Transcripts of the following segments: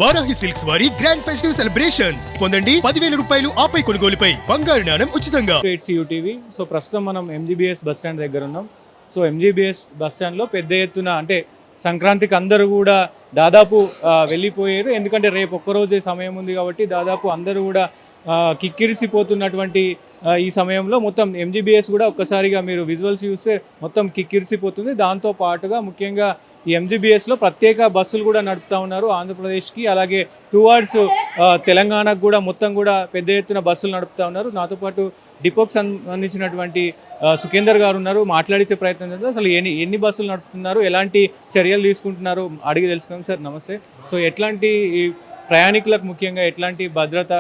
Varahi silks వారి grand festive celebrations పొందండి 10,000 రూపాయలు ఆపై కొనుగోలుపై బంగారు నాణెం ఉచితంగా. యూటీవీ. సో ప్రస్తుతం మనం ఎంజీబీఎస్ బస్ స్టాండ్ దగ్గర ఉన్నాం. సో ఎంజీబీఎస్ బస్ స్టాండ్లో పెద్ద ఎత్తున అంటే సంక్రాంతికి అందరూ కూడా దాదాపు వెళ్ళిపోయారు. ఎందుకంటే రేపు ఒక్కరోజే సమయం ఉంది కాబట్టి దాదాపు అందరూ కూడా కిక్కిరిసిపోతున్నటువంటి ఈ సమయంలో మొత్తం ఎంజీబీఎస్ కూడా ఒక్కసారిగా మీరు విజువల్స్ చూస్తే మొత్తం కిక్కిరిసిపోతుంది. దాంతో పాటుగా ముఖ్యంగా ఈ ఎంజీబీఎస్లో ప్రత్యేక బస్సులు కూడా నడుపుతూ ఉన్నారు ఆంధ్రప్రదేశ్కి, అలాగే టువర్డ్స్ తెలంగాణకు కూడా మొత్తం కూడా పెద్ద ఎత్తున బస్సులు నడుపుతూ ఉన్నారు. నాతో పాటు డిపోకి సంబంధించినటువంటి సుఖేందర్ గారు ఉన్నారు, మాట్లాడించే ప్రయత్నం చేద్దాం. అసలు ఎన్ని బస్సులు నడుపుతున్నారు, ఎలాంటి చర్యలు తీసుకుంటున్నారు అడిగి తెలుసుకుందాం. సార్ నమస్తే. సో ఎట్లాంటి ప్రయాణికులకు ముఖ్యంగా ఎట్లాంటి భద్రత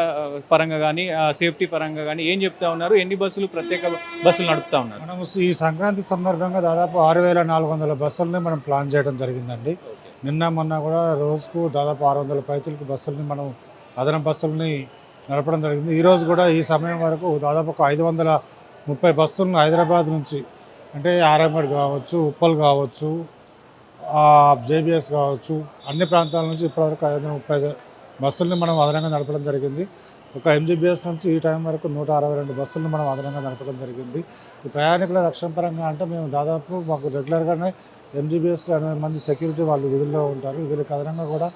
పరంగా కానీ సేఫ్టీ పరంగా కానీ ఏం చెప్తా ఉన్నారు, ఎన్ని బస్సులు ప్రత్యేక బస్సులు నడుపుతా ఉన్నారు? మనం ఈ సంక్రాంతి సందర్భంగా దాదాపు 6,400 బస్సులని మనం ప్లాన్ చేయడం జరిగిందండి. నిన్న మొన్న కూడా రోజుకు దాదాపు 600 పైచలకు బస్సులని మనం అదనపు బస్సులని నడపడం జరిగింది. ఈరోజు కూడా ఈ సమయం వరకు దాదాపు ఒక 530 బస్సులను హైదరాబాద్ నుంచి అంటే ఆరంగడ్ కావచ్చు, ఉప్పల్ కావచ్చు, జేబీఎస్ కావచ్చు, అన్ని ప్రాంతాల నుంచి ఇప్పటివరకు 530 బస్సుల్ని మనం అదనంగా నడపడం జరిగింది. ఒక ఎంజీబీఎస్ నుంచి ఈ టైం వరకు 162 బస్సులను మనం అదనంగా నడపడం జరిగింది. ఈ ప్రయాణికుల రక్షణ పరంగా అంటే మేము దాదాపు మాకు రెగ్యులర్గానే ఎంజీబీఎస్లో 80 మంది సెక్యూరిటీ వాళ్ళు విధుల్లో ఉంటారు. వీళ్ళకి అదనంగా కూడా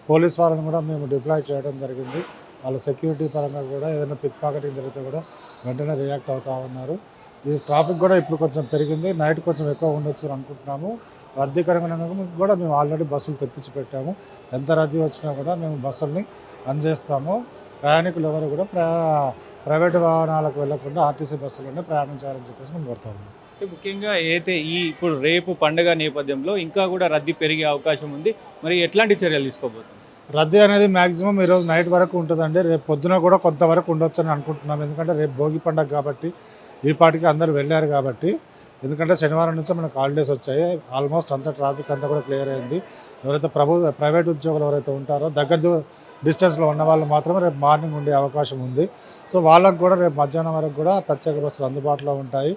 పోలీస్ వాళ్ళని కూడా మేము డిప్లాయ్ చేయడం జరిగింది. వాళ్ళ సెక్యూరిటీ పరంగా కూడా ఏదైనా పిక్ పాకెటింగ్ జరిగితే కూడా వెంటనే రియాక్ట్ అవుతూ ఉన్నారు. ఈ ట్రాఫిక్ కూడా ఇప్పుడు కొంచెం పెరిగింది, నైట్ కొంచెం ఎక్కువ ఉండొచ్చు అనుకుంటున్నాము. రద్దీకరంగా కూడా మేము ఆల్రెడీ బస్సులు తెప్పించి పెట్టాము. ఎంత రద్దీ వచ్చినా కూడా మేము బస్సుల్ని అందజేస్తాము. ప్రయాణికులు ఎవరు కూడా ప్రైవేటు వాహనాలకు వెళ్లకుండా ఆర్టీసీ బస్సులోనే ప్రయాణం చేయాలని చెప్పేసి మేము కోరుతాము. ముఖ్యంగా అయితే ఇప్పుడు రేపు పండుగ నేపథ్యంలో ఇంకా కూడా రద్దీ పెరిగే అవకాశం ఉంది. మరి ఎట్లాంటి చర్యలు తీసుకోబోతుంది? రద్దీ అనేది మ్యాక్సిమం ఈరోజు నైట్ వరకు ఉంటుందండి. రేపు పొద్దున కూడా కొంతవరకు ఉండొచ్చు అని అనుకుంటున్నాం. ఎందుకంటే రేపు భోగి పండుగ కాబట్టి ఈ పాటికి అందరూ వెళ్ళారు కాబట్టి. ఎందుకంటే శనివారం నుంచి మనకు హాలిడేస్ వచ్చాయి. ఆల్మోస్ట్ అంతా ట్రాఫిక్ అంతా కూడా క్లియర్ అయింది. ఎవరైతే ప్రైవేట్ ఉద్యోగులు ఎవరైతే ఉంటారో దగ్గర డిస్టెన్స్లో ఉన్న వాళ్ళు మాత్రమే రేపు మార్నింగ్ ఉండే అవకాశం ఉంది. సో వాళ్ళకు కూడా రేపు మధ్యాహ్నం వరకు కూడా ప్రత్యేక బస్సులు అందుబాటులో ఉంటాయి.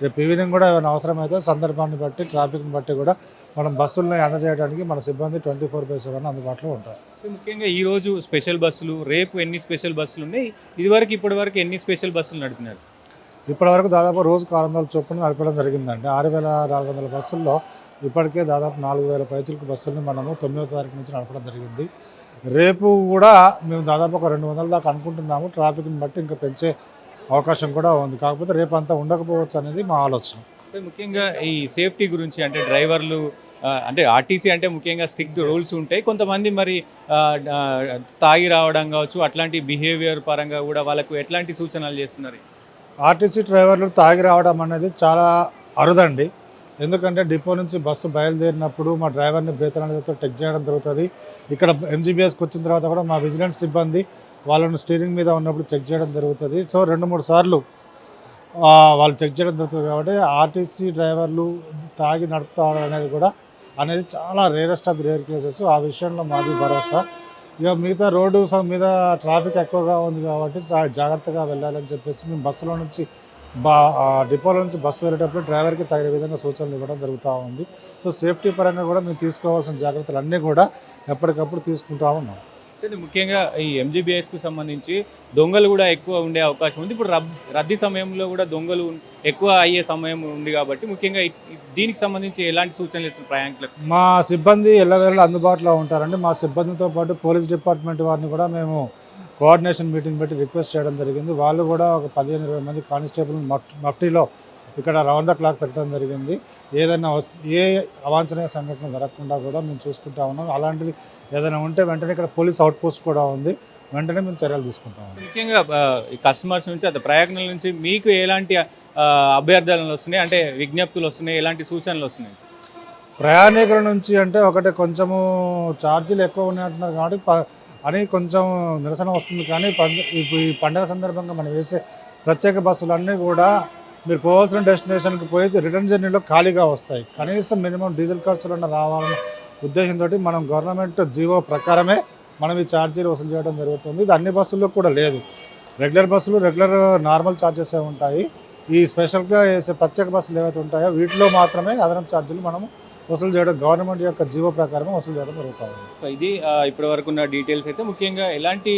రేపు ఈవినింగ్ కూడా ఏమైనా అవసరమైతే సందర్భాన్ని బట్టి ట్రాఫిక్ని బట్టి కూడా మనం బస్సులను అందజేయడానికి మన సిబ్బంది 24/7 అందుబాటులో ఉంటారు. ముఖ్యంగా ఈరోజు స్పెషల్ బస్సులు, రేపు ఎన్ని స్పెషల్ బస్సులు ఉన్నాయి, ఇదివరకు ఇప్పటివరకు ఎన్ని స్పెషల్ బస్సులు నడిపినారు? ఇప్పటివరకు దాదాపు రోజుకు 600 చొప్పున నడపడం జరిగిందండి. 6,400 బస్సుల్లో ఇప్పటికే దాదాపు 4,000 పైచలకు బస్సుల్ని మనము 9వ తారీఖు నుంచి నడపడం జరిగింది. రేపు కూడా మేము దాదాపు ఒక 200 దాకా అనుకుంటున్నాము. ట్రాఫిక్ని బట్టి ఇంకా పెంచే అవకాశం కూడా ఉంది. కాకపోతే రేపు అంతా ఉండకపోవచ్చు అనేది మా ఆలోచన. ముఖ్యంగా ఈ సేఫ్టీ గురించి అంటే డ్రైవర్లు అంటే ఆర్టీసీ అంటే ముఖ్యంగా స్ట్రిక్ట్ రూల్స్ ఉంటాయి. కొంతమంది మరి తాగి రావడం కావచ్చు, అట్లాంటి బిహేవియర్ పరంగా కూడా వాళ్ళకు ఎట్లాంటి సూచనలు చేస్తున్నారు? ఆర్టీసీ డ్రైవర్లు తాగి రావడం అనేది చాలా అరుదండి. ఎందుకంటే డిపో నుంచి బస్సు బయలుదేరినప్పుడు మా డ్రైవర్ని బ్రేతనాలతో చెక్ చేయడం జరుగుతుంది. ఇక్కడ ఎంజీబీఎస్కి వచ్చిన తర్వాత కూడా మా విజిలెన్స్ సిబ్బంది వాళ్ళను స్టీరింగ్ మీద ఉన్నప్పుడు చెక్ చేయడం జరుగుతుంది. సో 2-3 సార్లు వాళ్ళు చెక్ చేయడం జరుగుతుంది. కాబట్టి ఆర్టీసీ డ్రైవర్లు తాగి నడుపుతారు అనేది చాలా rarest of the rare cases. ఆ విషయంలో మాది భరోసా. ఇక మిగతా రోడ్డు మీద ట్రాఫిక్ ఎక్కువగా ఉంది కాబట్టి జాగ్రత్తగా వెళ్ళాలని చెప్పేసి మేము బస్సులో నుంచి డిపోలో నుంచి బస్సు వెళ్ళేటప్పుడు డ్రైవర్కి తగిన విధంగా సూచనలు ఇవ్వడం జరుగుతూ ఉంది. సో సేఫ్టీ పరంగా కూడా మేము తీసుకోవాల్సిన జాగ్రత్తలు అన్నీ కూడా ఎప్పటికప్పుడు తీసుకుంటూ ఉన్నాం. ముఖ్యంగా ఈ ఎంజీబీఎస్కి సంబంధించి దొంగలు కూడా ఎక్కువ ఉండే అవకాశం ఉంది. ఇప్పుడు రద్దీ సమయంలో కూడా దొంగలు ఎక్కువ అయ్యే సమయం ఉంది కాబట్టి ముఖ్యంగా దీనికి సంబంధించి ఎలాంటి సూచనలు ఇస్తున్నారు ప్రయాణికులకు? మా సిబ్బంది ఎల్లవేళలా అందుబాటులో ఉంటారండి. మా సిబ్బందితో పాటు పోలీస్ డిపార్ట్మెంట్ వారిని కూడా మేము కోఆర్డినేషన్ మీటింగ్ పెట్టి రిక్వెస్ట్ చేయడం జరిగింది. వాళ్ళు కూడా ఒక 15-20 మంది కానిస్టేబుల్ మఫ్టీలో ఇక్కడ రౌండ్ ద క్లాక్ పెట్టడం జరిగింది. ఏదైనా ఏ అవాంఛనీయ సంఘటన జరగకుండా కూడా మేము చూసుకుంటా ఉన్నాం. అలాంటిది ఏదైనా ఉంటే వెంటనే ఇక్కడ పోలీస్ అవుట్ పోస్ట్ కూడా ఉంది, వెంటనే మేము చర్యలు తీసుకుంటాం. ముఖ్యంగా ఈ కస్టమర్స్ నుంచి అదే ప్రయాణికుల నుంచి మీకు ఎలాంటి అభ్యర్థనలు వస్తున్నాయి, అంటే విజ్ఞప్తులు వస్తున్నాయి, ఎలాంటి సూచనలు వస్తున్నాయి? ప్రయాణికుల నుంచి అంటే ఒకటి కొంచెము ఛార్జీలు ఎక్కువ ఉన్నాయంటున్నారు కాబట్టి అని కొంచెం నిరసన వస్తుంది. కానీ ఈ పండుగ సందర్భంగా మనం వేసే ప్రత్యేక బస్సులు అన్నీ కూడా మీరు పోవాల్సిన డెస్టినేషన్కి పోయి రిటర్న్ జర్నీలో ఖాళీగా వస్తాయి. కనీసం మినిమం డీజిల్ ఖర్చులన్న రావాలన్న ఉద్దేశంతో మనం గవర్నమెంట్ జీవో ప్రకారమే మనం ఈ ఛార్జీలు వసూలు చేయడం జరుగుతుంది. ఇది అన్ని బస్సుల్లో కూడా లేదు. రెగ్యులర్ బస్సులు రెగ్యులర్ నార్మల్ ఛార్జెస్ ఉంటాయి. ఈ స్పెషల్గా వేసే ప్రత్యేక బస్సులు ఏవైతే ఉంటాయో వీటిలో మాత్రమే అదనపు ఛార్జీలు మనము వసూలు చేయడం గవర్నమెంట్ యొక్క జీవో ప్రకారం వసూలు చేయడం జరుగుతూ ఉంది. సో ఇది ఇప్పటి వరకు ఉన్న డీటెయిల్స్ అయితే ముఖ్యంగా ఎలాంటి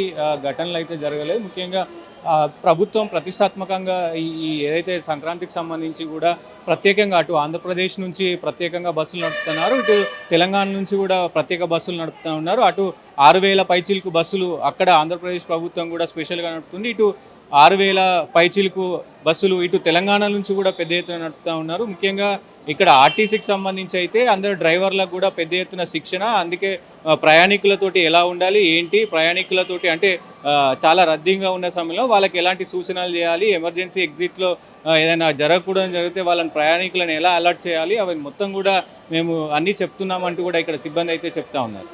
ఘటనలు అయితే జరగలేదు. ముఖ్యంగా ప్రభుత్వం ప్రతిష్టాత్మకంగా ఈ ఏదైతే సంక్రాంతికి సంబంధించి కూడా ప్రత్యేకంగా అటు ఆంధ్రప్రదేశ్ నుంచి ప్రత్యేకంగా బస్సులు నడుపుతున్నారు, ఇటు తెలంగాణ నుంచి కూడా ప్రత్యేక బస్సులు నడుపుతూ ఉన్నారు. అటు 6,000 పైచీలకు బస్సులు అక్కడ ఆంధ్రప్రదేశ్ ప్రభుత్వం కూడా స్పెషల్గా నడుపుతుంది. ఇటు 6,000 పైచీలకు బస్సులు ఇటు తెలంగాణ నుంచి కూడా పెద్ద ఎత్తున నడుపుతూ ఉన్నారు. ముఖ్యంగా ఇక్కడ ఆర్టీసీకి సంబంధించి అయితే అందరు డ్రైవర్లకు కూడా పెద్ద ఎత్తున శిక్షణ, అందుకే ప్రయాణికులతోటి ఎలా ఉండాలి ఏంటి, ప్రయాణికులతోటి అంటే చాలా రద్దీగా ఉన్న సమయంలో వాళ్ళకి ఎలాంటి సూచనలు చేయాలి, ఎమర్జెన్సీ ఎగ్జిట్లో ఏదైనా జరగకూడదని జరిగితే వాళ్ళని ప్రయాణికులను ఎలా అలర్ట్ చేయాలి, అవి మొత్తం కూడా మేము అన్నీ చెప్తున్నామంటూ కూడా ఇక్కడ సిబ్బంది అయితే చెప్తా ఉన్నారు.